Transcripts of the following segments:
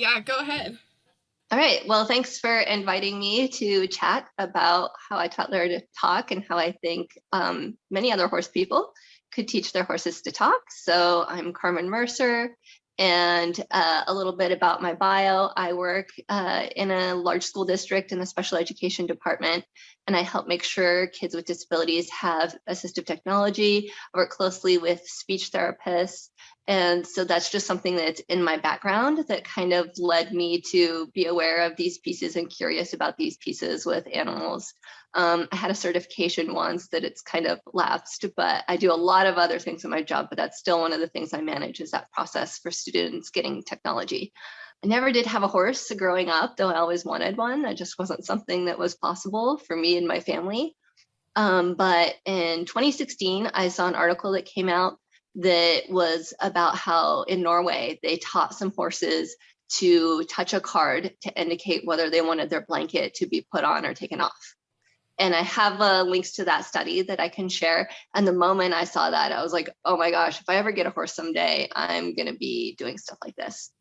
Yeah, go ahead. All right. Well, thanks for inviting me to chat about how I taught Lyra to talk and how I think many other horse people could teach their horses to talk. So I'm Carmen Mercer, and a little bit about my bio. I work in a large school district in the special education department, and I help make sure kids with disabilities have assistive technology. I work closely with speech therapists. And so that's just something that's in my background that kind of led me to be aware of these pieces and curious about these pieces with animals. I had a certification once that it's kind of lapsed, but I do a lot of other things in my job, but that's still one of the things I manage is that process for students getting technology. I never did have a horse growing up, though I always wanted one. That just wasn't something that was possible for me and my family. But in 2016, I saw an article that came out that was about how in Norway, they taught some horses to touch a card to indicate whether they wanted their blanket to be put on or taken off. And I have links to that study that I can share. And the moment I saw that, I was like, oh my gosh, if I ever get a horse someday, I'm going to be doing stuff like this.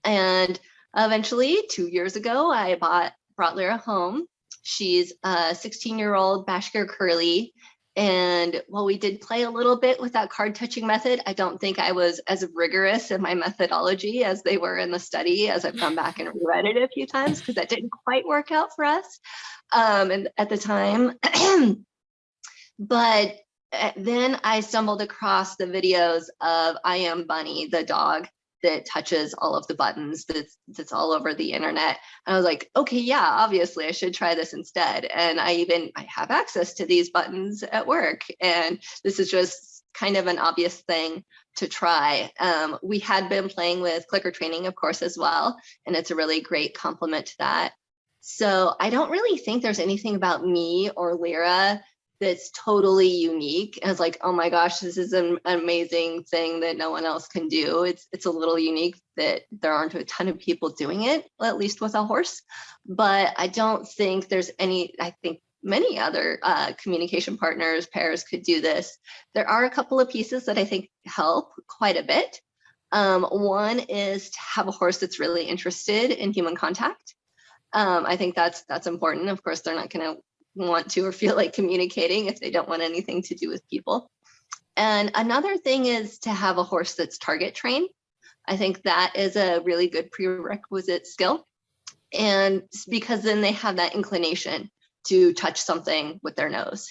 And eventually, 2 years ago, I brought Lyra home. She's a 16-year-old Bashkir Curly. And while we did play a little bit with that card touching method, I don't think I was as rigorous in my methodology as they were in the study, as I've gone back and reread it a few times, because that didn't quite work out for us and at the time. But then I stumbled across the videos of I Am Bunny, the dog that touches all of the buttons that's all over the internet. And I was like, okay, yeah, obviously I should try this instead. And I have access to these buttons at work. And this is just kind of an obvious thing to try. We had been playing with clicker training, of course, as well. And it's a really great complement to that. So I don't really think there's anything about me or Lyra that's totally unique. And it's like, oh my gosh, this is an amazing thing that no one else can do. It's a little unique that there aren't a ton of people doing it, at least with a horse. But I don't think there's any, I think many other communication partners, pairs could do this. There are a couple of pieces that I think help quite a bit. One is to have a horse that's really interested in human contact. I think that's important. Of course, they're not going to want to or feel like communicating if they don't want anything to do with people. And another thing is to have a horse that's target trained. I think that is a really good prerequisite skill. And because then they have that inclination to touch something with their nose.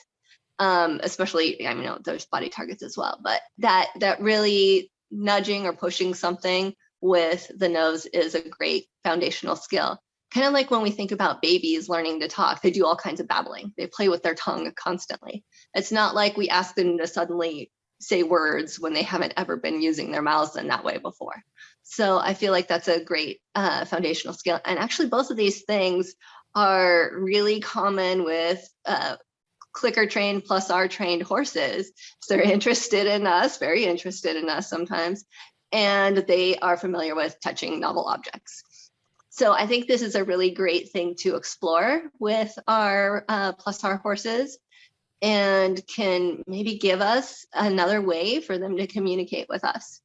Especially, I mean, there's body targets as well, but that really nudging or pushing something with the nose is a great foundational skill. Kind of like when we think about babies learning to talk, they do all kinds of babbling. They play with their tongue constantly. It's not like we ask them to suddenly say words when they haven't ever been using their mouths in that way before. So I feel like that's a great foundational skill. And actually, both of these things are really common with clicker trained plus R trained horses. So they're interested in us, very interested in us sometimes, and they are familiar with touching novel objects. So I think this is a really great thing to explore with our plus R horses, and can maybe give us another way for them to communicate with us.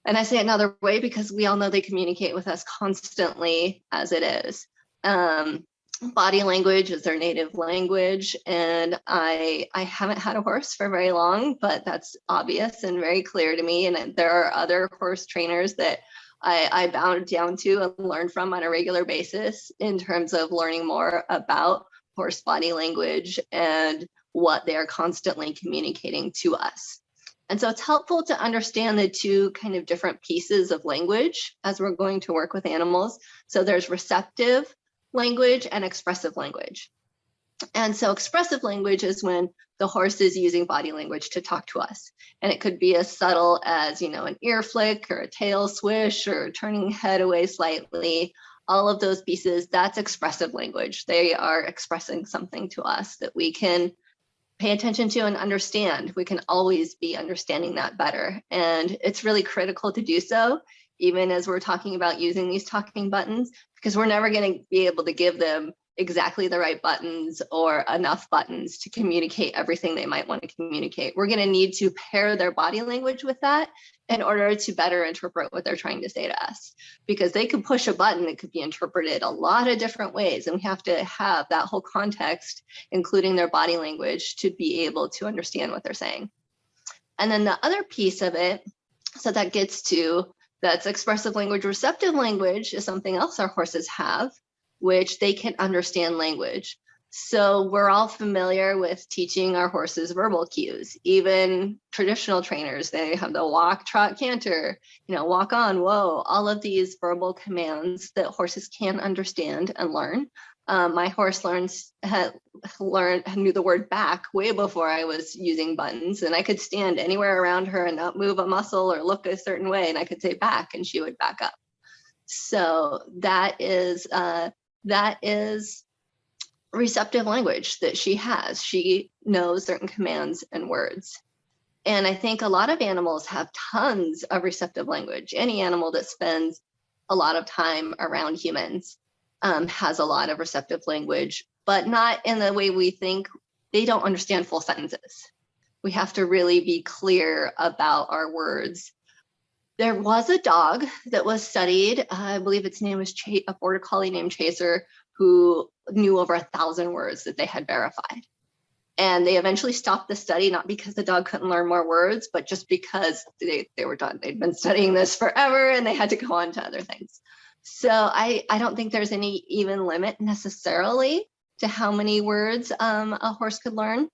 And I say another way because we all know they communicate with us constantly as it is. Body language is their native language, and I haven't had a horse for very long, but that's obvious and very clear to me. And there are other horse trainers that I bow down to and learn from on a regular basis in terms of learning more about horse body language and what they're constantly communicating to us. And so it's helpful to understand the two kind of different pieces of language as we're going to work with animals. So there's receptive language and expressive language. And so expressive language is when the horse is using body language to talk to us. And it could be as subtle as, an ear flick or a tail swish or turning head away slightly. All of those pieces, that's expressive language. They are expressing something to us that we can pay attention to and understand. We can always be understanding that better. And it's really critical to do so, even as we're talking about using these talking buttons, because we're never going to be able to give them exactly the right buttons or enough buttons to communicate everything they might want to communicate. We're going to need to pair their body language with that in order to better interpret what they're trying to say to us. Because they could push a button that could be interpreted a lot of different ways. And we have to have that whole context, including their body language, to be able to understand what they're saying. And then the other piece of it, so that gets to, that's expressive language. Receptive language is something else our horses have, which they can understand language. So we're all familiar with teaching our horses verbal cues. Even traditional trainers, they have the walk, trot, canter, walk on, whoa, all of these verbal commands that horses can understand and learn. My horse knew the word back way before I was using buttons, and I could stand anywhere around her and not move a muscle or look a certain way, and I could say back and she would back up. So that is receptive language that she has. She knows certain commands and words. And I think a lot of animals have tons of receptive language. Any animal that spends a lot of time around humans has a lot of receptive language, but not in the way we think. They don't understand full sentences. We have to really be clear about our words. There was a dog that was studied, I believe its name was a border collie named Chaser, who knew over 1,000 words that they had verified. And they eventually stopped the study, not because the dog couldn't learn more words, but just because they were done. They'd been studying this forever and they had to go on to other things. So I don't think there's any even limit necessarily to how many words a horse could learn.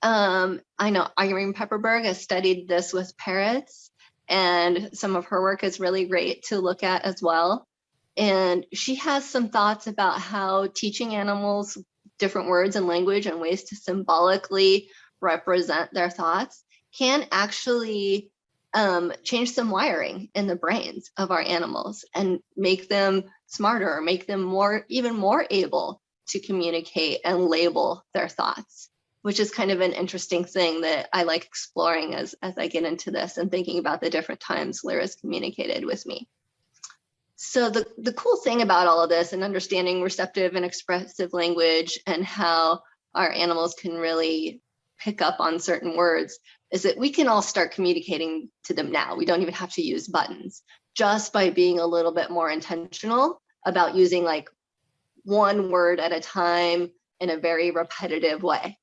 I know Irene Pepperberg has studied this with parrots, and some of her work is really great to look at as well. And she has some thoughts about how teaching animals different words and language and ways to symbolically represent their thoughts can actually change some wiring in the brains of our animals and make them smarter, make them even more able to communicate and label their thoughts, which is kind of an interesting thing that I like exploring as I get into this and thinking about the different times Lira's communicated with me. So the cool thing about all of this and understanding receptive and expressive language and how our animals can really pick up on certain words is that we can all start communicating to them now. We don't even have to use buttons, just by being a little bit more intentional about using like one word at a time in a very repetitive way.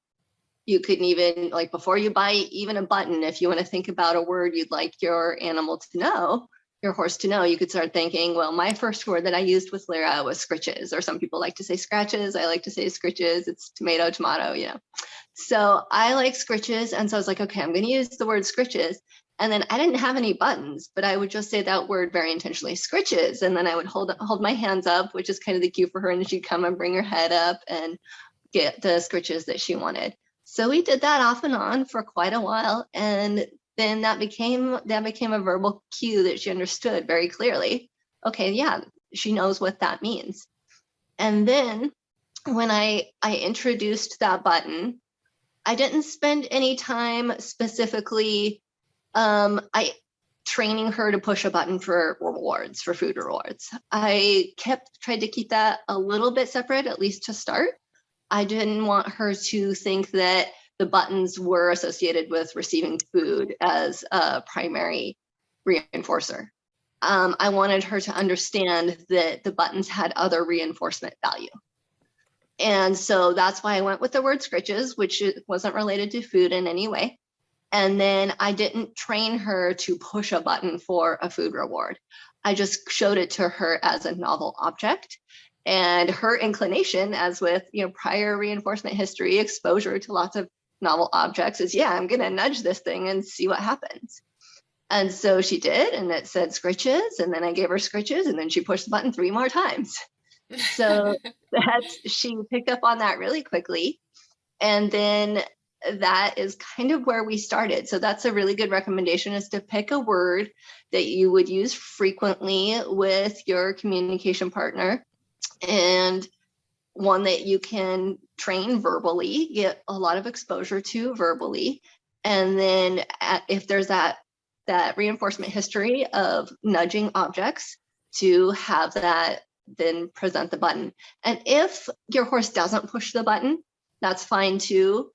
You could even, like, before you buy even a button, if you want to think about a word you'd like your animal to know, your horse to know, you could start thinking, well, my first word that I used with Lira was scritches, or some people like to say scratches. I like to say scritches. It's tomato, So I like scritches. And so I was like, okay, I'm going to use the word scritches. And then I didn't have any buttons, but I would just say that word very intentionally, scritches. And then I would hold my hands up, which is kind of the cue for her. And she'd come and bring her head up and get the scritches that she wanted. So we did that off and on for quite a while. And then that became a verbal cue that she understood very clearly. Okay, yeah, she knows what that means. And then when I introduced that button, I didn't spend any time specifically training her to push a button for rewards, for food rewards. I tried to keep that a little bit separate, at least to start. I didn't want her to think that the buttons were associated with receiving food as a primary reinforcer. I wanted her to understand that the buttons had other reinforcement value. And so that's why I went with the word scritches, which wasn't related to food in any way. And then I didn't train her to push a button for a food reward. I just showed it to her as a novel object. And her inclination, as with prior reinforcement history, exposure to lots of novel objects, is, yeah, I'm going to nudge this thing and see what happens. And so she did, and it said scritches, and then I gave her scritches, and then she pushed the button 3 more times. So she picked up on that really quickly. And then that is kind of where we started. So that's a really good recommendation, is to pick a word that you would use frequently with your communication partner, and one that you can train verbally, get a lot of exposure to verbally. And then if there's that reinforcement history of nudging objects, to have that then present the button. And if your horse doesn't push the button, that's fine too.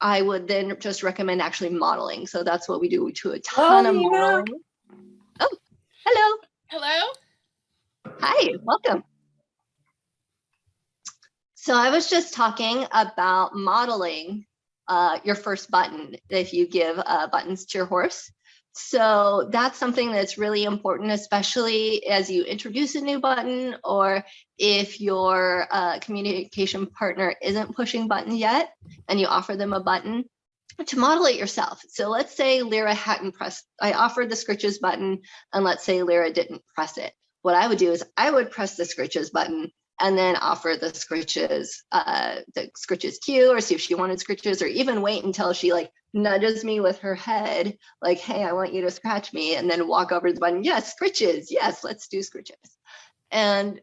I would then just recommend actually modeling. So that's what we do. We do a ton of modeling. Oh, hello. Hello. Hi, welcome. So I was just talking about modeling your first button if you give buttons to your horse. So that's something that's really important, especially as you introduce a new button or if your communication partner isn't pushing button yet and you offer them a button, to model it yourself. So let's say Lira hadn't pressed, I offered the scritches button, and let's say Lira didn't press it. What I would do is I would press the scritches button and then offer the scritches cue, or see if she wanted scritches, or even wait until she like nudges me with her head, like, hey, I want you to scratch me, and then walk over to the button, yes, scritches, yes, let's do scritches. And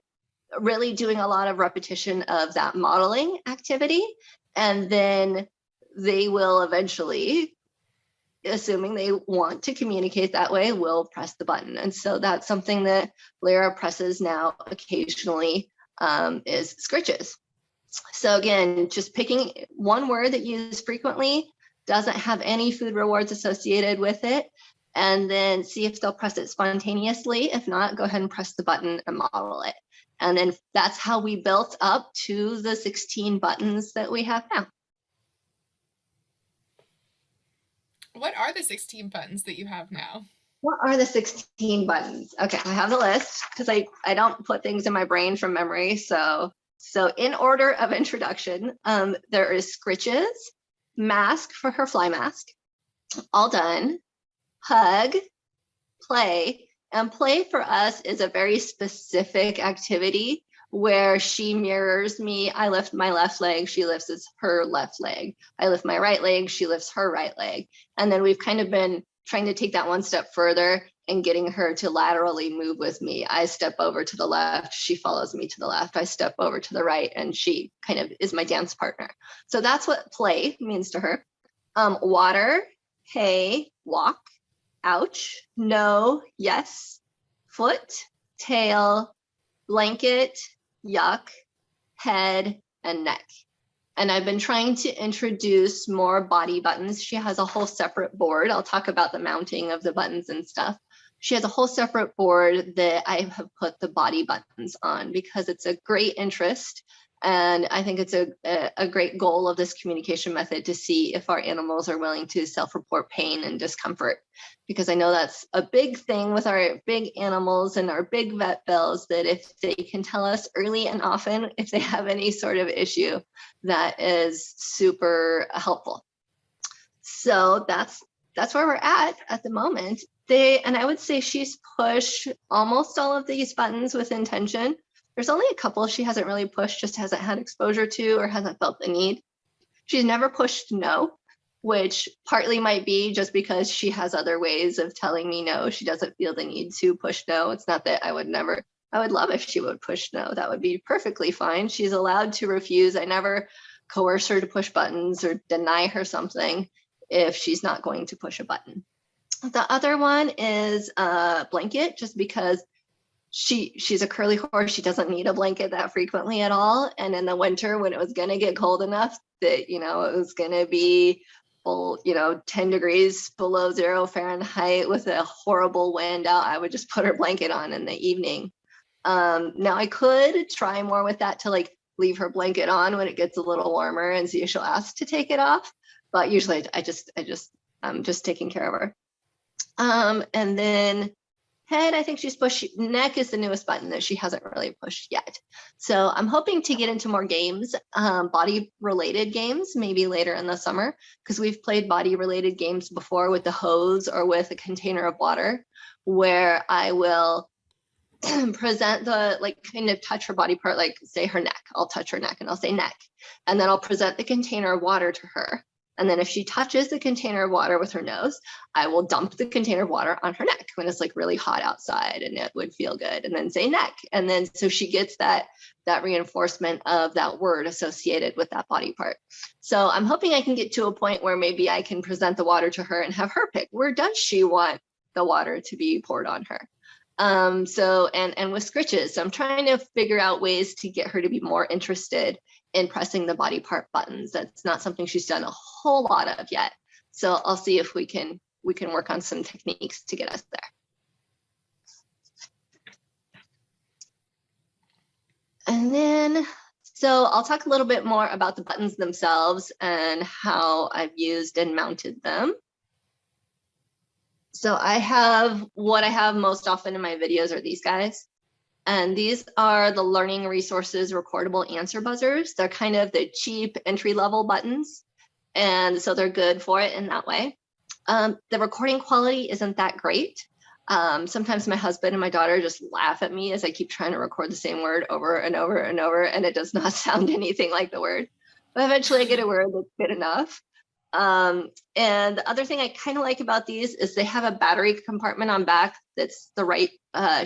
really doing a lot of repetition of that modeling activity. And then they will eventually, assuming they want to communicate that way, will press the button. And so that's something that Lyra presses now occasionally, is scritches. So again, just picking one word that you use frequently, doesn't have any food rewards associated with it, and then see if they'll press it spontaneously. If not, go ahead and press the button and model it. And then that's how we built up to the 16 buttons that we have now. What are the 16 buttons that you have now? What are the 16 buttons? Okay, I have the list because I don't put things in my brain from memory. So in order of introduction, there is scritches, mask for her fly mask, all done, hug, play. And play for us is a very specific activity where she mirrors me. I lift my left leg, she lifts her left leg. I lift my right leg, she lifts her right leg. And then we've kind of been trying to take that one step further and getting her to laterally move with me. I step over to the left, she follows me to the left. I step over to the right, and she kind of is my dance partner. So that's what play means to her. Water, hey, walk, ouch, no, yes, foot, tail, blanket, yuck, head, and neck. And I've been trying to introduce more body buttons. She has a whole separate board. I'll talk about the mounting of the buttons and stuff. She has a whole separate board that I have put the body buttons on because it's a great interest. And I think it's a great goal of this communication method to see if our animals are willing to self-report pain and discomfort. Because I know that's a big thing with our big animals and our big vet bills, that if they can tell us early and often if they have any sort of issue, that is super helpful. So that's where we're at the moment. And I would say she's pushed almost all of these buttons with intention. There's only a couple she hasn't really pushed, just hasn't had exposure to or hasn't felt the need. She's never pushed no, which partly might be just because she has other ways of telling me no. She doesn't feel the need to push no. It's not that I would love if she would push no. That would be perfectly fine. She's allowed to refuse. I never coerce her to push buttons or deny her something if she's not going to push a button. The other one is a blanket, just because she's a curly horse. She doesn't need a blanket that frequently at all. And in the winter, when it was going to get cold enough that, it was going to be 10 degrees below 0 Fahrenheit with a horrible wind out, I would just put her blanket on in the evening. Now I could try more with that to like leave her blanket on when it gets a little warmer and see if she'll ask to take it off. But usually I'm just taking care of her. And then head, I think she's pushed. Neck is the newest button that she hasn't really pushed yet. So I'm hoping to get into more games, body-related games, maybe later in the summer, because we've played body-related games before with the hose or with a container of water, where I will present kind of touch her body part, like say her neck. I'll touch her neck and I'll say neck. And then I'll present the container of water to her. And then if she touches the container of water with her nose, I will dump the container of water on her neck when it's like really hot outside and it would feel good, and then say neck. And then so she gets that reinforcement of that word associated with that body part. So I'm hoping I can get to a point where maybe I can present the water to her and have her pick, where does she want the water to be poured on her? And with scritches, so I'm trying to figure out ways to get her to be more interested in pressing the body part buttons. That's not something she's done a whole lot of yet. So I'll see if we can work on some techniques to get us there. And then, so I'll talk a little bit more about the buttons themselves and how I've used and mounted them. So what I have most often in my videos are these guys. And these are the Learning Resources recordable answer buzzers. They're kind of the cheap entry-level buttons. And so they're good for it in that way. The recording quality isn't that great. Sometimes my husband and my daughter just laugh at me as I keep trying to record the same word over and over and over, and it does not sound anything like the word. But eventually I get a word that's good enough. And the other thing I kind of like about these is they have a battery compartment on back that's the right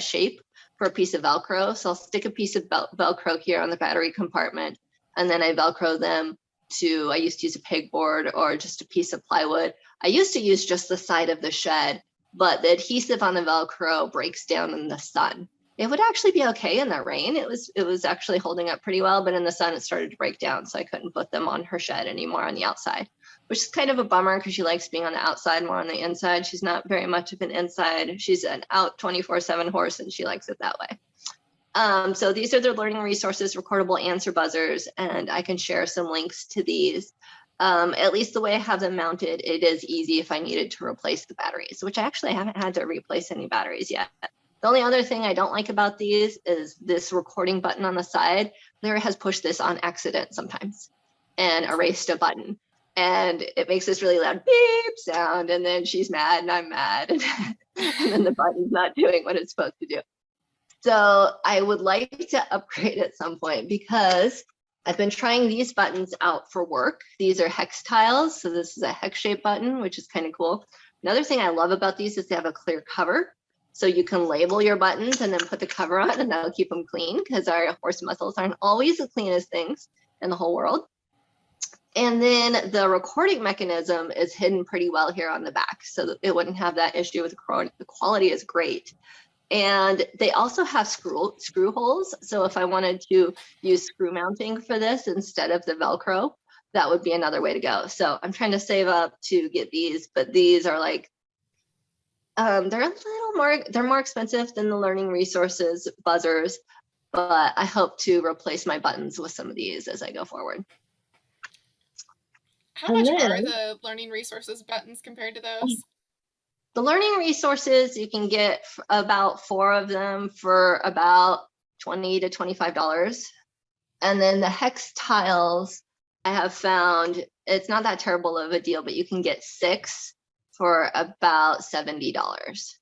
shape for a piece of Velcro. So I'll stick a piece of Velcro here on the battery compartment, and then I Velcro them to, I used to use a pegboard or just a piece of plywood. I used to use just the side of the shed, but the adhesive on the Velcro breaks down in the sun. It would actually be okay in the rain. It was actually holding up pretty well, but in the sun it started to break down, so I couldn't put them on her shed anymore on the outside, which is kind of a bummer because she likes being on the outside more on the inside. She's not very much of an inside. She's an out 24/7 horse, and she likes it that way. So these are the Learning Resources recordable answer buzzers, and I can share some links to these. At least the way I have them mounted, it is easy if I needed to replace the batteries, which actually I haven't had to replace any batteries yet. The only other thing I don't like about these is this recording button on the side. Lyra has pushed this on accident sometimes and erased a button. And it makes this really loud beep sound, and then she's mad and I'm mad, and then the button's not doing what it's supposed to do. So I would like to upgrade at some point because I've been trying these buttons out for work. These are hex tiles. So this is a hex shaped button, which is kind of cool. Another thing I love about these is they have a clear cover. So you can label your buttons and then put the cover on, and that'll keep them clean because our horse muscles aren't always the cleanest things in the whole world. And then the recording mechanism is hidden pretty well here on the back, so that it wouldn't have that issue with the quality is great. And they also have screw holes. So if I wanted to use screw mounting for this instead of the Velcro, that would be another way to go. So I'm trying to save up to get these, but these are like, they're a little more, they're more expensive than the Learning Resources buzzers, but I hope to replace my buttons with some of these as I go forward. How much are the Learning Resources buttons compared to those? The Learning Resources, you can get about 4 of them for about $20 to $25. And then the hex tiles, I have found it's not that terrible of a deal, but you can get 6 for about $70.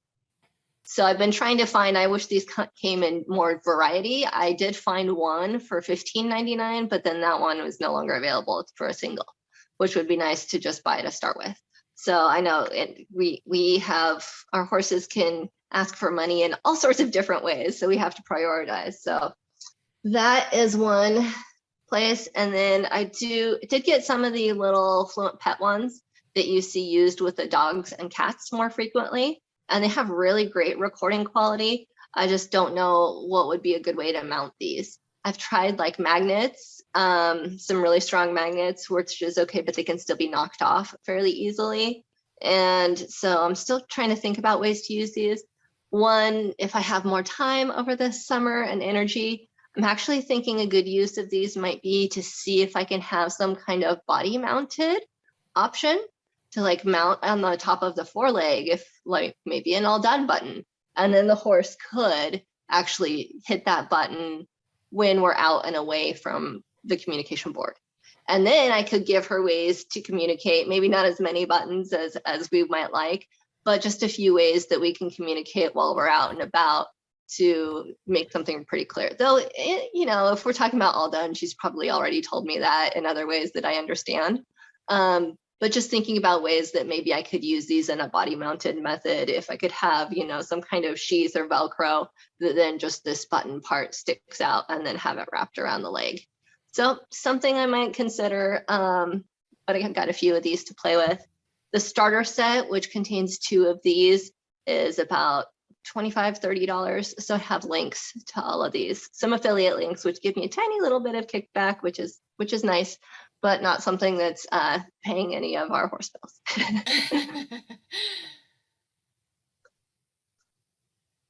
So I've been trying to find, I wish these came in more variety. I did find one for $15.99, but then that one was no longer available for a single, which would be nice to just buy to start with. So I know we have, our horses can ask for money in all sorts of different ways. So we have to prioritize. So that is one place. And then I did get some of the little Fluent Pet ones that you see used with the dogs and cats more frequently. And they have really great recording quality. I just don't know what would be a good way to mount these. I've tried like magnets, some really strong magnets, which is okay, but they can still be knocked off fairly easily. And so I'm still trying to think about ways to use these. One, if I have more time over the summer and energy, I'm actually thinking a good use of these might be to see if I can have some kind of body mounted option to like mount on the top of the foreleg, if like maybe an all done button. And then the horse could actually hit that button when we're out and away from the communication board. And then I could give her ways to communicate, maybe not as many buttons as we might like, but just a few ways that we can communicate while we're out and about to make something pretty clear. Though, you know, if we're talking about all done, she's probably already told me that in other ways that I understand. But just thinking about ways that maybe I could use these in a body mounted method, if I could have, you know, some kind of sheath or Velcro that then just this button part sticks out and then have it wrapped around the leg. So something I might consider, but I got a few of these to play with. The starter set, which contains 2 of these, is about $25, $30. So I have links to all of these, some affiliate links, which give me a tiny little bit of kickback, which is nice, but not something that's paying any of our horse bills.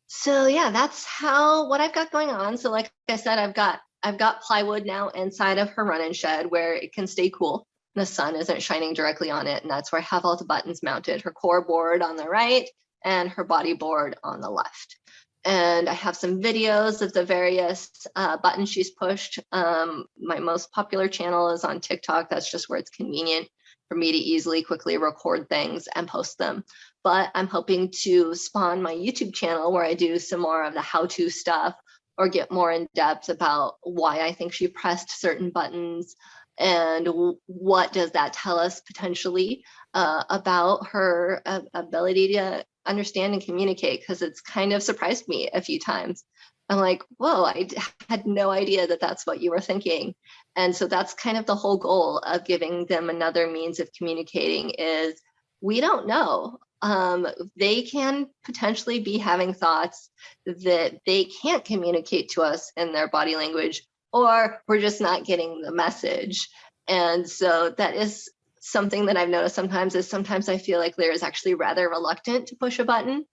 So yeah, that's what I've got going on. So like I said, I've got plywood now inside of her run-in shed where it can stay cool. The sun isn't shining directly on it, and that's where I have all the buttons mounted. Her core board on the right and her body board on the left. And I have some videos of the various buttons she's pushed. My most popular channel is on TikTok. That's just where it's convenient for me to easily, quickly record things and post them. But I'm hoping to spawn my YouTube channel where I do some more of the how-to stuff or get more in depth about why I think she pressed certain buttons and what does that tell us potentially about her ability to understand and communicate, because it's kind of surprised me a few times. I'm like, whoa, I had no idea that that's what you were thinking. And so that's kind of the whole goal of giving them another means of communicating is we don't know. They can potentially be having thoughts that they can't communicate to us in their body language, or we're just not getting the message. And so that is something that I've noticed sometimes I feel like Lyra is actually rather reluctant to push a button.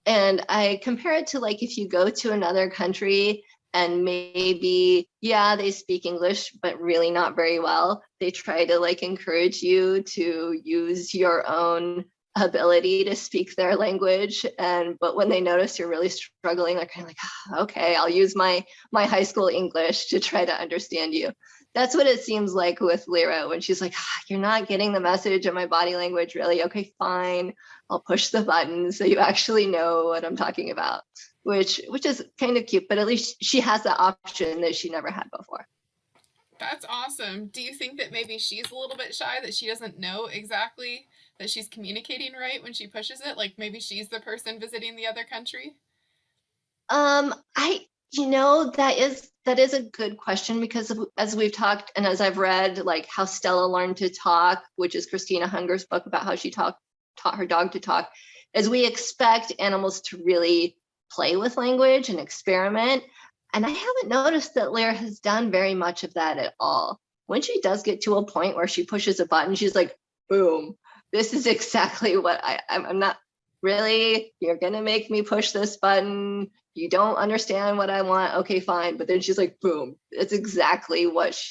And I compare it to like if you go to another country and maybe, yeah, they speak English, but really not very well. They try to like encourage you to use your own ability to speak their language. But when they notice you're really struggling, they're kind of like, okay, I'll use my high school English to try to understand you. That's what it seems like with Lyra when she's like, you're not getting the message of my body language, really? Okay, fine. I'll push the button so you actually know what I'm talking about, which is kind of cute, but at least she has that option that she never had before. That's awesome. Do you think that maybe she's a little bit shy, that she doesn't know exactly that she's communicating right when she pushes it? Like maybe she's the person visiting the other country? That is a good question, because as we've talked and as I've read, like how Stella learned to talk, which is Christina Hunger's book about how she taught her dog to talk, as we expect animals to really play with language and experiment. And I haven't noticed that Lyra has done very much of that at all. When she does get to a point where she pushes a button, she's like, boom, this is exactly what I'm not really, you're going to make me push this button. You don't understand what I want. Okay, fine. But then she's like, boom, it's exactly what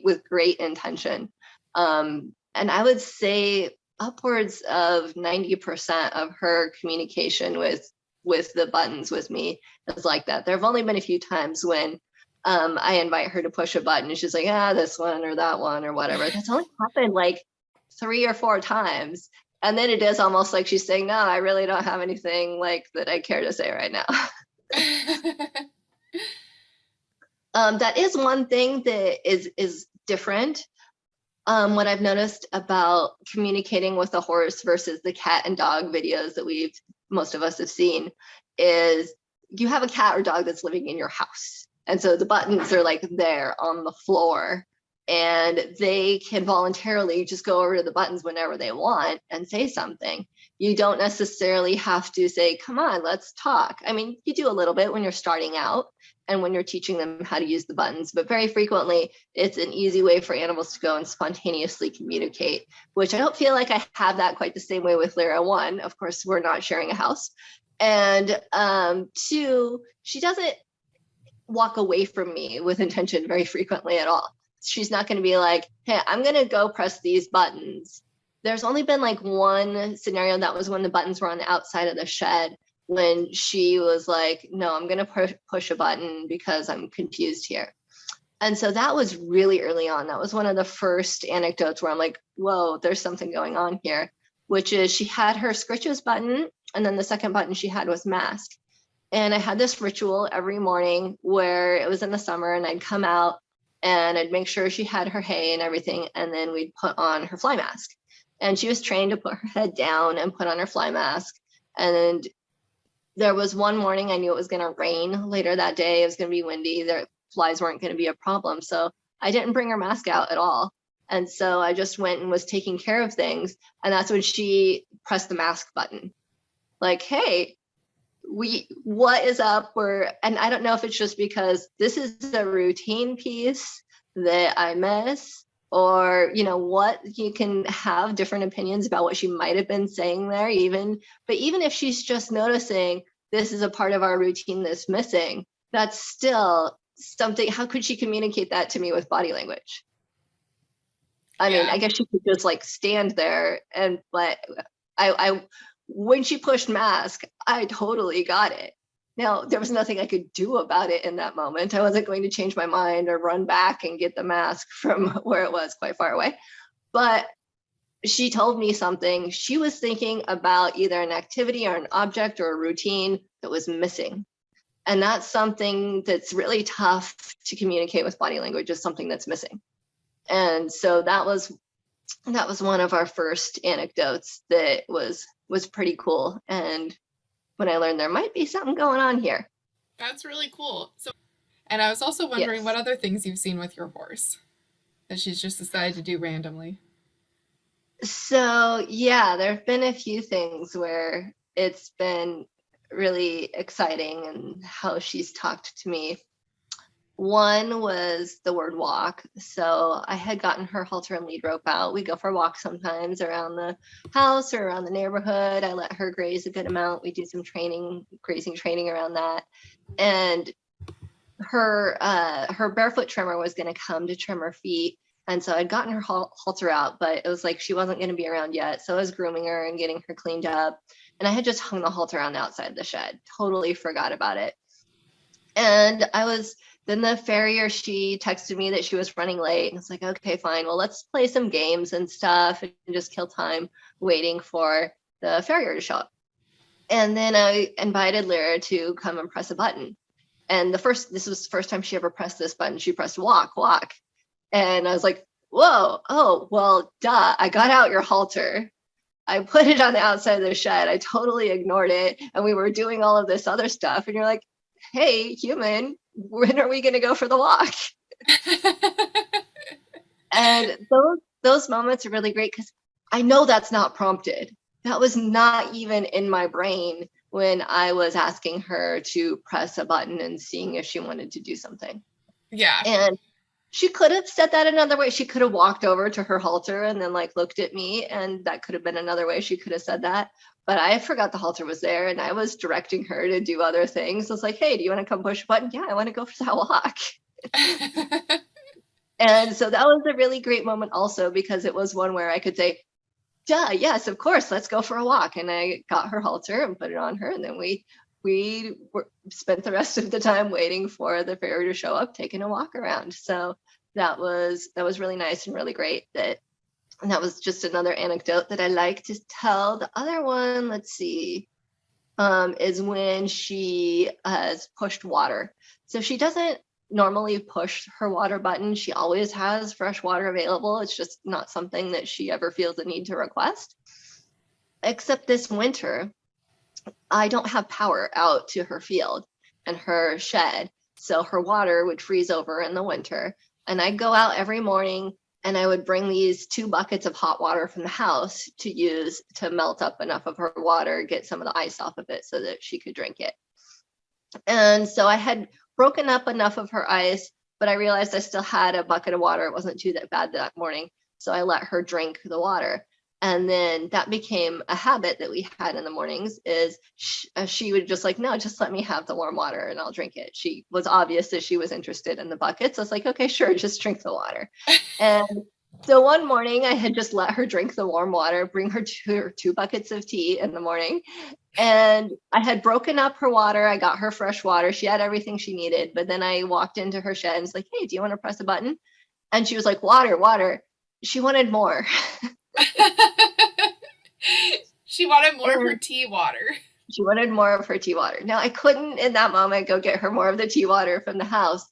with great intention. And I would say upwards of 90% of her communication with the buttons with me is like that. There have only been a few times when I invite her to push a button and she's like, this one or that one or whatever. That's only happened like 3 or 4 times. And then it is almost like she's saying, no, I really don't have anything like that I care to say right now. That is one thing that is different. What I've noticed about communicating with a horse versus the cat and dog videos that most of us have seen is you have a cat or dog that's living in your house. And so the buttons are like there on the floor, and they can voluntarily just go over to the buttons whenever they want and say something. You don't necessarily have to say, come on, let's talk. I mean, you do a little bit when you're starting out and when you're teaching them how to use the buttons, but very frequently it's an easy way for animals to go and spontaneously communicate, which I don't feel like I have that quite the same way with Lyra. 1, of course, we're not sharing a house. And 2, she doesn't walk away from me with intention very frequently at all. She's not going to be like, hey, I'm going to go press these buttons. There's only been like one scenario, that was when the buttons were on the outside of the shed, when she was like, no, I'm going to push a button because I'm confused here. And so that was really early on. That was one of the first anecdotes where I'm like, whoa, there's something going on here, which is she had her scritches button, and then the second button she had was mask. And I had this ritual every morning where it was in the summer, and I'd come out and I'd make sure she had her hay and everything, and then we'd put on her fly mask. And she was trained to put her head down and put on her fly mask. And there was one morning I knew it was going to rain later that day. It was going to be windy. The flies weren't going to be a problem. So I didn't bring her mask out at all. And so I just went and was taking care of things. And that's when she pressed the mask button. Like, hey, what is up? And I don't know if it's just because this is a routine piece that I miss, or, what you can have different opinions about what she might have been saying there, but even if she's just noticing this is a part of our routine that's missing, that's still something. How could she communicate that to me with body language? I mean, Yeah. I guess she could just like stand there but I when she pushed mask, I totally got it. Now, there was nothing I could do about it in that moment. I wasn't going to change my mind or run back and get the mask from where it was quite far away. But she told me something. She was thinking about either an activity or an object or a routine that was missing. And that's something that's really tough to communicate with body language, is something that's missing. And so that was one of our first anecdotes that was pretty cool. And when I learned there might be something going on here. That's really cool. And I was also wondering Yes. what other things you've seen with your horse that she's just decided to do randomly. So yeah, there have been a few things where it's been really exciting and how she's talked to me. One was the word walk. So I had gotten her halter and lead rope out. We go for walks sometimes around the house or around the neighborhood. I let her graze a good amount. We do some grazing training around that. And her barefoot trimmer was going to come to trim her feet. And so I'd gotten her halter out, but it was like she wasn't going to be around yet. So I was grooming her and getting her cleaned up. And I had just hung the halter on the outside of the shed. Totally forgot about it. And then the farrier, she texted me that she was running late. And it's like, okay, fine. Well, let's play some games and stuff and just kill time waiting for the farrier to show up. And then I invited Lira to come and press a button. And this was the first time she ever pressed this button. She pressed walk. And I was like, whoa, oh, well, duh. I got out your halter. I put it on the outside of the shed. I totally ignored it. And we were doing all of this other stuff. And you're like, hey, human, when are we going to go for the walk? And those moments are really great because I know that's not prompted. That was not even in my brain when I was asking her to press a button and seeing if she wanted to do something. Yeah. And she could have said that another way. She could have walked over to her halter and then like looked at me, and that could have been another way she could have said that. But I forgot the halter was there and I was directing her to do other things. I was like, hey, do you want to come push a button? Yeah, I want to go for that walk. And so that was a really great moment also, because it was one where I could say, duh, yes, of course, let's go for a walk. And I got her halter and put it on her. And then we spent the rest of the time waiting for the farrier to show up, taking a walk around. So that was really nice and really great. And that was just another anecdote that I like to tell. The other one, let's see, is when she has pushed water. So she doesn't normally push her water button. She always has fresh water available. It's just not something that she ever feels the need to request. Except this winter, I don't have power out to her field and her shed. So her water would freeze over in the winter. And I'd go out every morning and I would bring these 2 buckets of hot water from the house to use to melt up enough of her water, get some of the ice off of it so that she could drink it. And so I had broken up enough of her ice, but I realized I still had a bucket of water. It wasn't too that bad that morning. So I let her drink the water. And then that became a habit that we had in the mornings, is she would just like, no, just let me have the warm water and I'll drink it. She was obvious that she was interested in the bucket. So I was like, okay, sure, just drink the water. And so one morning I had just let her drink the warm water, bring her 2 buckets of tea in the morning. And I had broken up her water. I got her fresh water. She had everything she needed. But then I walked into her shed and was like, hey, do you want to press a button? And she was like, water. She wanted more. She wanted more of her tea water. She wanted more of her tea water. Now, I couldn't in that moment go get her more of the tea water from the house.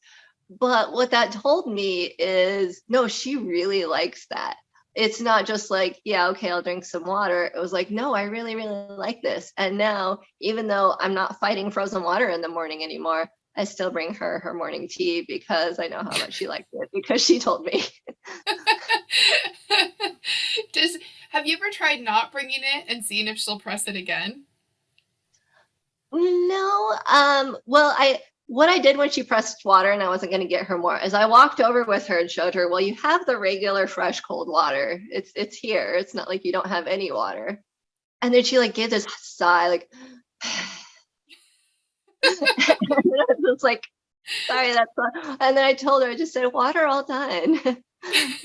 But what that told me is, no, she really likes that. It's not just like, yeah, okay, I'll drink some water. It was like, no, I really, really like this. And now, even though I'm not fighting frozen water in the morning anymore, I still bring her her morning tea because I know how much she likes it, because she told me. Have you ever tried not bringing it and seeing if she'll press it again? No, well, what I did when she pressed water and I wasn't going to get her more is I walked over with her and showed her, well, you have the regular fresh cold water. It's here. It's not like you don't have any water. And then she like gave this sigh, like, and it's like, sorry, that's not. And then I told her, I just said, water all done. The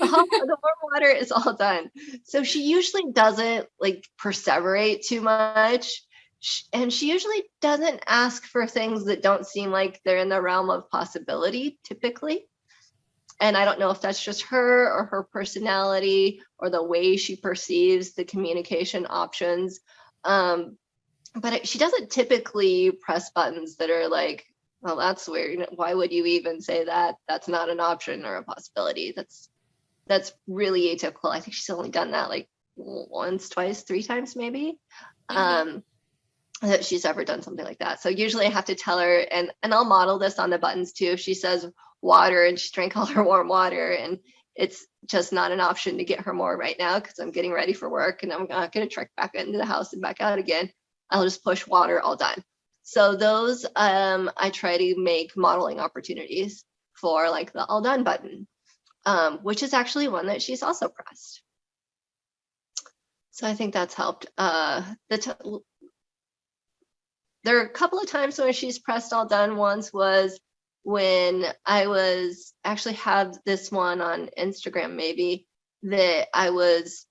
warm water is all done. So she usually doesn't like perseverate too much. And she usually doesn't ask for things that don't seem like they're in the realm of possibility typically. And I don't know if that's just her or her personality or the way she perceives the communication options. But she doesn't typically press buttons that are like, well, that's weird. Why would you even say that? That's not an option or a possibility. That's really atypical. I think she's only done that like once, twice, three times maybe. Mm-hmm. That she's ever done something like that. So usually I have to tell her, and I'll model this on the buttons too. If she says water and she drank all her warm water and it's just not an option to get her more right now because I'm getting ready for work and I'm not going to trek back into the house and back out again, I'll just push water all done. So those I try to make modeling opportunities for like the all done button, which is actually one that she's also pressed. So I think that's helped. There are a couple of times when she's pressed all done. Once was when I was actually have this one on Instagram, maybe that I was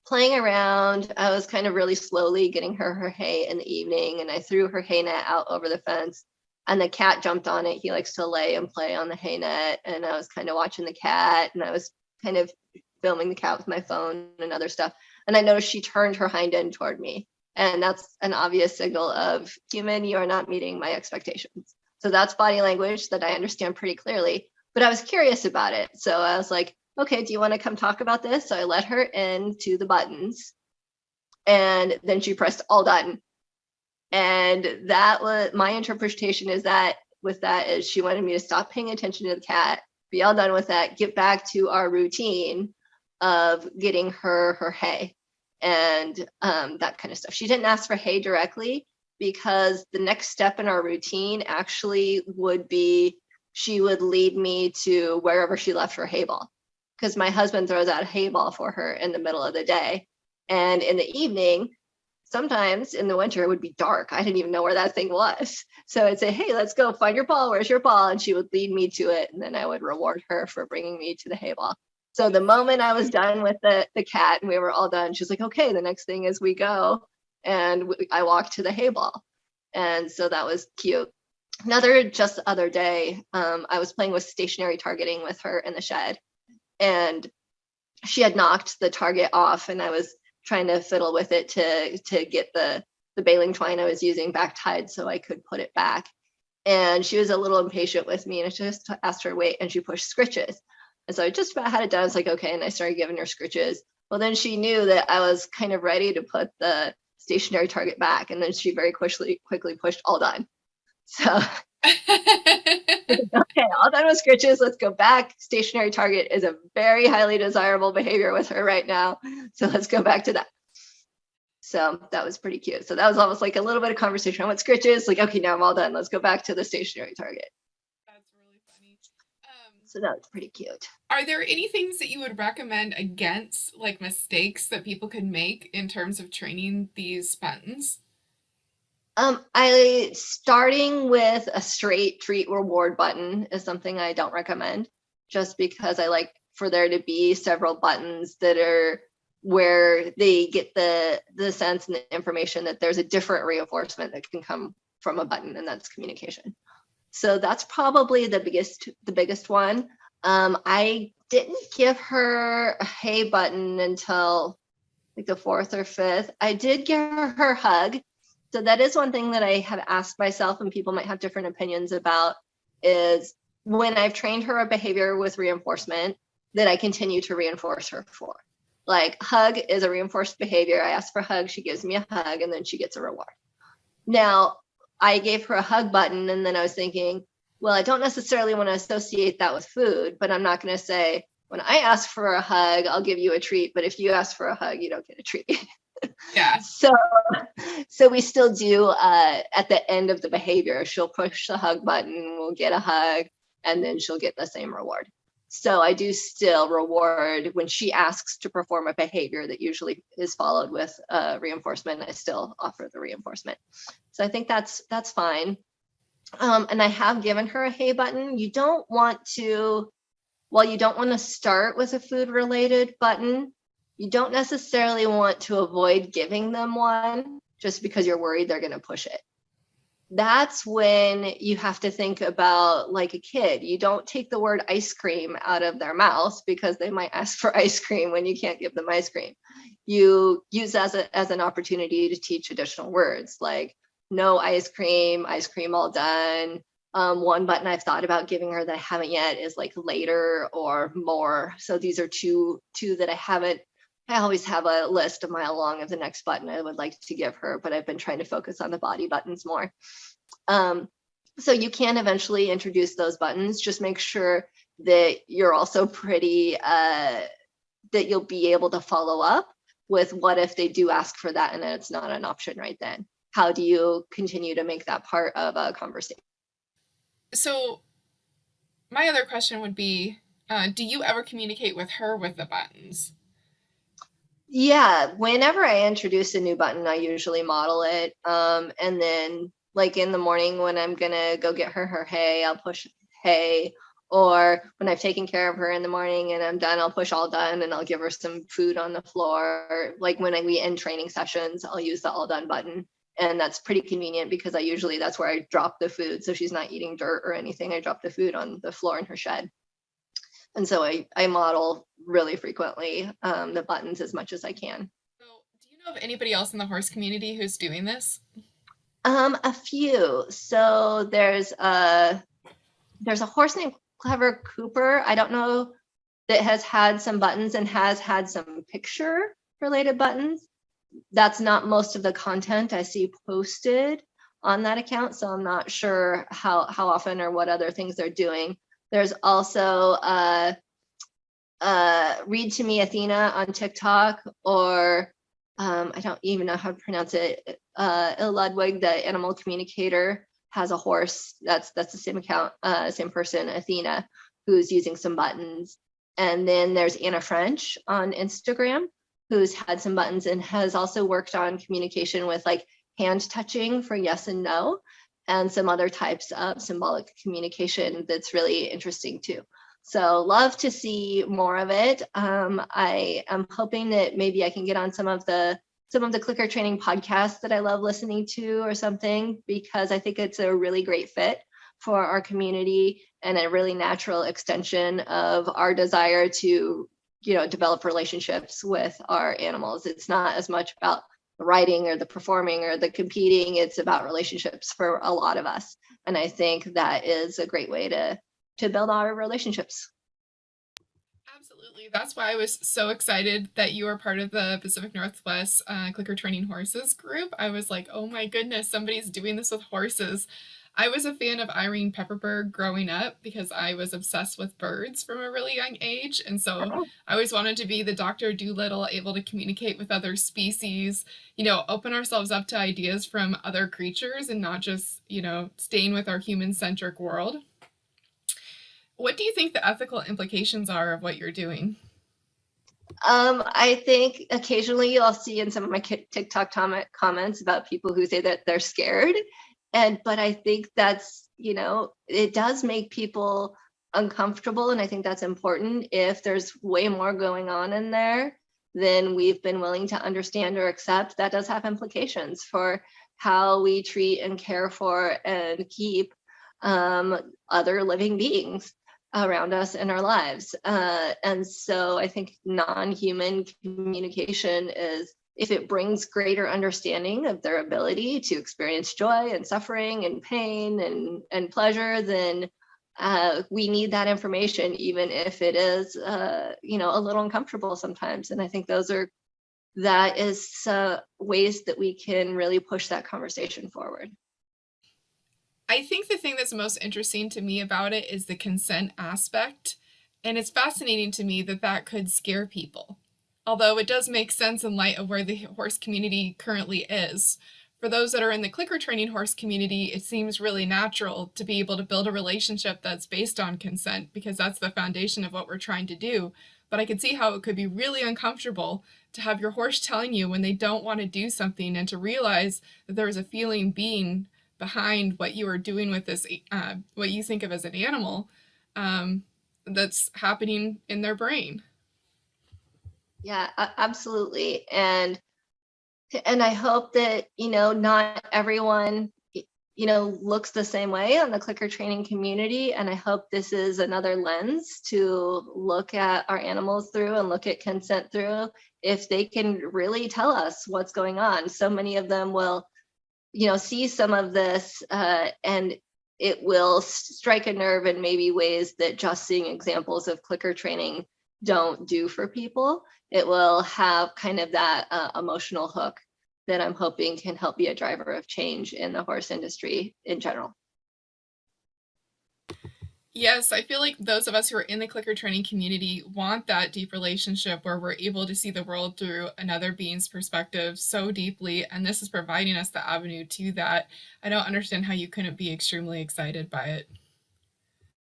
playing around. I was kind of really slowly getting her hay in the evening, and I threw her hay net out over the fence, and the cat jumped on it. He likes to lay and play on the hay net, and I was kind of watching the cat, and I was kind of filming the cat with my phone and other stuff. And I noticed she turned her hind end toward me. And that's an obvious signal of human, you are not meeting my expectations. So that's body language that I understand pretty clearly, but I was curious about it. So I was like, okay, do you want to come talk about this? So I let her into the buttons and then she pressed all done. And that was my interpretation is that with that is she wanted me to stop paying attention to the cat, be all done with that, get back to our routine of getting her hay and that kind of stuff. She didn't ask for hay directly because the next step in our routine actually would be she would lead me to wherever she left her hay ball because my husband throws out a hay ball for her in the middle of the day. And in the evening, sometimes in the winter, it would be dark. I didn't even know where that thing was. So I'd say, hey, let's go find your ball. Where's your ball? And she would lead me to it. And then I would reward her for bringing me to the hay ball. So the moment I was done with the cat and we were all done, she's like, okay, the next thing is we go. And I walked to the hay ball. And so that was cute. Just the other day, I was playing with stationary targeting with her in the shed. And she had knocked the target off and I was trying to fiddle with it to get the baling twine I was using back tied so I could put it back. And she was a little impatient with me and I just asked her to wait and she pushed scritches. And so I just about had it done. It's like, okay. And I started giving her scritches. Well, then she knew that I was kind of ready to put the stationary target back. And then she very quickly pushed all done. So, okay, all done with scritches. Let's go back. Stationary target is a very highly desirable behavior with her right now. So let's go back to that. So that was pretty cute. So that was almost like a little bit of conversation on what scritches. Like, okay, now I'm all done. Let's go back to the stationary target. That's really funny. So that was pretty cute. Are there any things that you would recommend against, like mistakes that people could make in terms of training these buttons? I starting with a straight treat reward button is something I don't recommend just because I like for there to be several buttons that are where they get the sense and the information that there's a different reinforcement that can come from a button, and that's communication. So that's probably the biggest one. I didn't give her a hey button until like the fourth or fifth. I did give her hug. So that is one thing that I have asked myself, and people might have different opinions about, is when I've trained her a behavior with reinforcement that I continue to reinforce her for. Like hug is a reinforced behavior. I ask for a hug, she gives me a hug, and then she gets a reward. Now, I gave her a hug button, and then I was thinking, well, I don't necessarily want to associate that with food, but I'm not going to say, when I ask for a hug, I'll give you a treat, but if you ask for a hug, you don't get a treat. Yeah. So, so we still do, at the end of the behavior, she'll push the hug button, we'll get a hug, and then she'll get the same reward. So I do still reward when she asks to perform a behavior that usually is followed with reinforcement. I still offer the reinforcement. So I think that's fine. And I have given her a hey button. You don't want to, while you don't want to start with a food related button, you don't necessarily want to avoid giving them one just because you're worried they're going to push it. That's when you have to think about, like a kid, you don't take the word ice cream out of their mouth because they might ask for ice cream when you can't give them ice cream. You use as an opportunity to teach additional words like no ice cream all done. One button I've thought about giving her that I haven't yet is like later or more. So these are two that I haven't. I always have a list a mile long of the next button I would like to give her, but I've been trying to focus on the body buttons more. So you can eventually introduce those buttons. Just make sure that you're also pretty, that you'll be able to follow up with what if they do ask for that and then it's not an option right then. How do you continue to make that part of a conversation? So my other question would be, do you ever communicate with her with the buttons? Yeah, whenever I introduce a new button, I usually model it. And then like in the morning when I'm gonna go get her hey, I'll push hey. Or when I've taken care of her in the morning and I'm done, I'll push all done and I'll give her some food on the floor. Like when we end training sessions, I'll use the all done button. And that's pretty convenient because that's where I drop the food. So she's not eating dirt or anything. I drop the food on the floor in her shed. And so I model really frequently the buttons as much as I can. So, do you know of anybody else in the horse community who's doing this? A few. So there's a horse named Clever Cooper. I don't know, that has had some buttons and has had some picture related buttons. That's not most of the content I see posted on that account, so I'm not sure how often or what other things they're doing. There's also Read to Me Athena on TikTok, or I don't even know how to pronounce it. Ludwig, the animal communicator, has a horse. That's the same account, same person, Athena, who's using some buttons. And then there's Anna French on Instagram, who's had some buttons and has also worked on communication with like hand touching for yes and no, and some other types of symbolic communication that's really interesting too. So love to see more of it. I am hoping that maybe I can get on some of the clicker training podcasts that I love listening to or something, because I think it's a really great fit for our community and a really natural extension of our desire to, develop relationships with our animals. It's not as much about the riding or the performing or the competing. It's about relationships for a lot of us. And I think that is a great way to build our relationships. Absolutely. That's why I was so excited that you were part of the Pacific Northwest Clicker Training Horses group. I was like, oh my goodness, somebody's doing this with horses. I was a fan of Irene Pepperberg growing up because I was obsessed with birds from a really young age. And so I always wanted to be the Dr. Doolittle, able to communicate with other species, open ourselves up to ideas from other creatures and not just, staying with our human centric world. What do you think the ethical implications are of what you're doing? I think occasionally I'll see in some of my TikTok comments about people who say that they're scared. But I think that's, it does make people uncomfortable. And I think that's important. If there's way more going on in there than we've been willing to understand or accept, that does have implications for how we treat and care for and keep other living beings around us in our lives. And so I think non-human communication is, if it brings greater understanding of their ability to experience joy and suffering and pain and pleasure, then we need that information, even if it is, a little uncomfortable sometimes. And I think that is ways that we can really push that conversation forward. I think the thing that's most interesting to me about it is the consent aspect. And it's fascinating to me that that could scare people. although it does make sense in light of where the horse community currently is. For those that are in the clicker training horse community, it seems really natural to be able to build a relationship that's based on consent because that's the foundation of what we're trying to do. But I could see how it could be really uncomfortable to have your horse telling you when they don't want to do something and to realize that there is a feeling being behind what you are doing with this, what you think of as an animal, that's happening in their brain. Yeah, absolutely. And I hope that, not everyone, looks the same way on the clicker training community. And I hope this is another lens to look at our animals through and look at consent through, if they can really tell us what's going on. So many of them will, see some of this and it will strike a nerve in maybe ways that just seeing examples of clicker training don't do for people. It will have kind of that emotional hook that I'm hoping can help be a driver of change in the horse industry in general. Yes, I feel like those of us who are in the clicker training community want that deep relationship where we're able to see the world through another being's perspective so deeply, and this is providing us the avenue to that. I don't understand how you couldn't be extremely excited by it.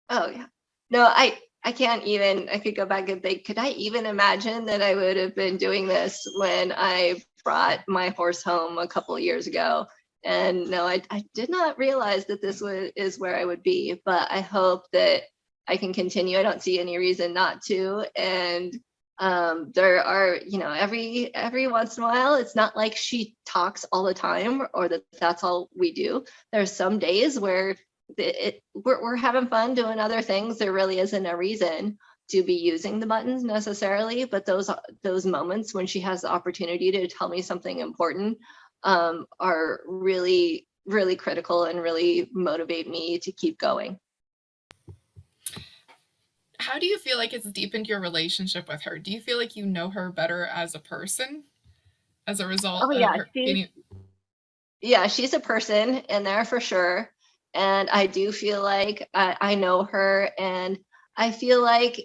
Oh yeah. No, I can't even, I could go back and think, could I even imagine that I would have been doing this when I brought my horse home a couple of years ago? And no, I did not realize that is where I would be, but I hope that I can continue. I don't see any reason not to. And there are, every once in a while, it's not like she talks all the time or that's all we do. There's some days where we're having fun doing other things. There really isn't a reason to be using the buttons necessarily, but those moments when she has the opportunity to tell me something important are really, really critical and really motivate me to keep going. How do you feel like it's deepened your relationship with her? Do you feel like you know her better as a person as a result Oh of yeah, her being? she's a person in there for sure. And I do feel like I know her, and I feel like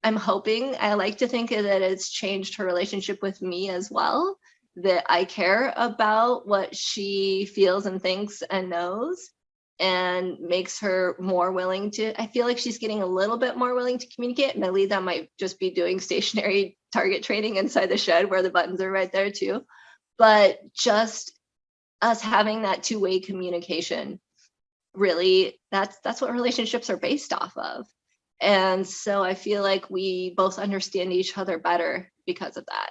I'm hoping, I like to think that it's changed her relationship with me as well, that I care about what she feels and thinks and knows, and makes her more willing to, I feel like she's getting a little bit more willing to communicate. Maybe that might just be doing stationary target training inside the shed where the buttons are right there too. But just us having that two-way communication, really, that's what relationships are based off of. And so I feel like we both understand each other better because of that.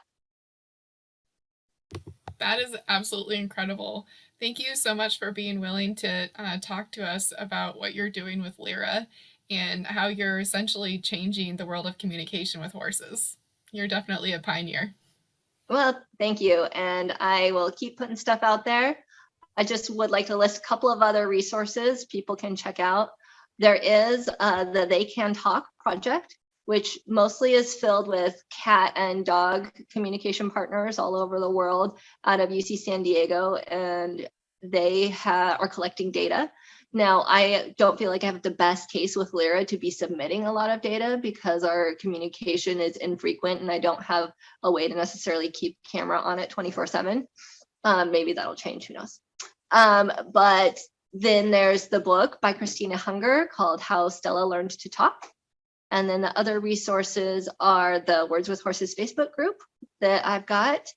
That is absolutely incredible. Thank you so much for being willing to talk to us about what you're doing with Lira and how you're essentially changing the world of communication with horses. You're definitely a pioneer. Well, thank you. And I will keep putting stuff out there. I just would like to list a couple of other resources people can check out. There is the They Can Talk project, which mostly is filled with cat and dog communication partners all over the world out of UC San Diego, and they are collecting data. Now, I don't feel like I have the best case with Lyra to be submitting a lot of data because our communication is infrequent and I don't have a way to necessarily keep camera on it 24/7. Maybe that'll change, who knows. But then there's the book by Christina Hunger called How Stella Learned to Talk. And then the other resources are the Words with Horses Facebook group that I've got.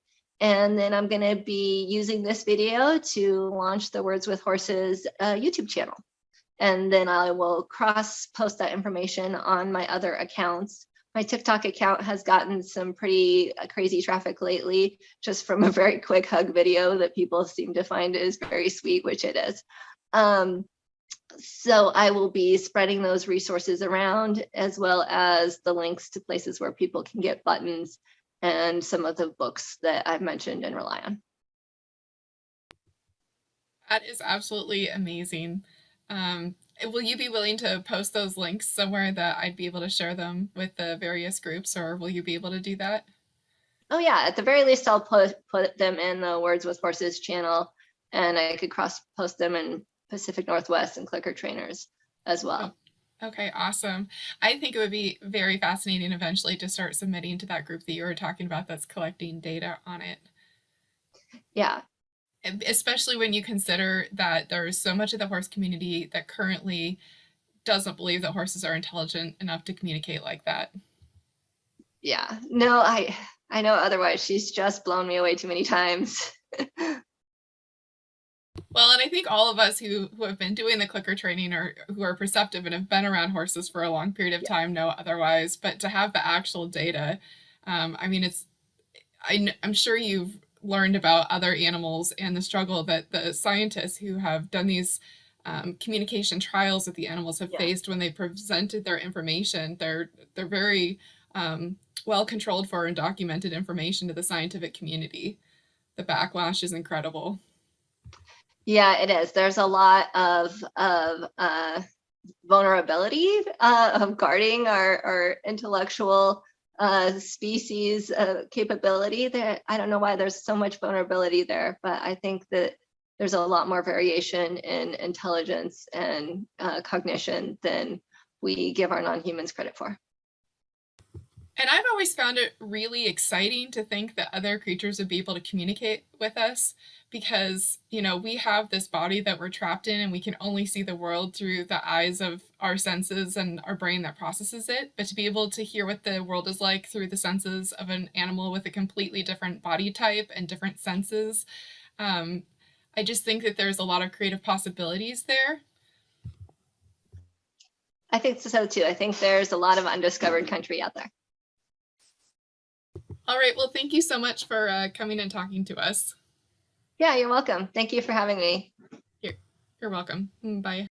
And then I'm going to be using this video to launch the Words with Horses YouTube channel. And then I will cross post that information on my other accounts. My TikTok account has gotten some pretty crazy traffic lately, just from a very quick hug video that people seem to find is very sweet, which it is. So I will be spreading those resources around, as well as the links to places where people can get buttons and some of the books that I've mentioned and rely on. That is absolutely amazing. Will you be willing to post those links somewhere that I'd be able to share them with the various groups, or will you be able to do that? Oh yeah, at the very least, I'll put them in the Words with Horses channel, and I could cross post them in Pacific Northwest and Clicker Trainers as well. Okay, awesome. I think it would be very fascinating eventually to start submitting to that group that you were talking about that's collecting data on it. Yeah. Especially when you consider that there's so much of the horse community that currently doesn't believe that horses are intelligent enough to communicate like that. Yeah. No, I know otherwise. She's just blown me away too many times. Well, and I think all of us who have been doing the clicker training or who are perceptive and have been around horses for a long period of time know otherwise. But to have the actual data, I mean, I'm sure you've learned about other animals and the struggle that the scientists who have done these communication trials with the animals have faced when they presented their information. They're very well controlled for and documented information to the scientific community. The backlash is incredible. Yeah, it is. There's a lot of vulnerability of guarding our intellectual species capability. There, I don't know why there's so much vulnerability there, but I think that there's a lot more variation in intelligence and cognition than we give our non-humans credit for. And I've always found it really exciting to think that other creatures would be able to communicate with us because, we have this body that we're trapped in and we can only see the world through the eyes of our senses and our brain that processes it. But to be able to hear what the world is like through the senses of an animal with a completely different body type and different senses, I just think that there's a lot of creative possibilities there. I think so too. I think there's a lot of undiscovered country out there. All right. Well, thank you so much for coming and talking to us. Yeah, you're welcome. Thank you for having me. You're welcome. Bye.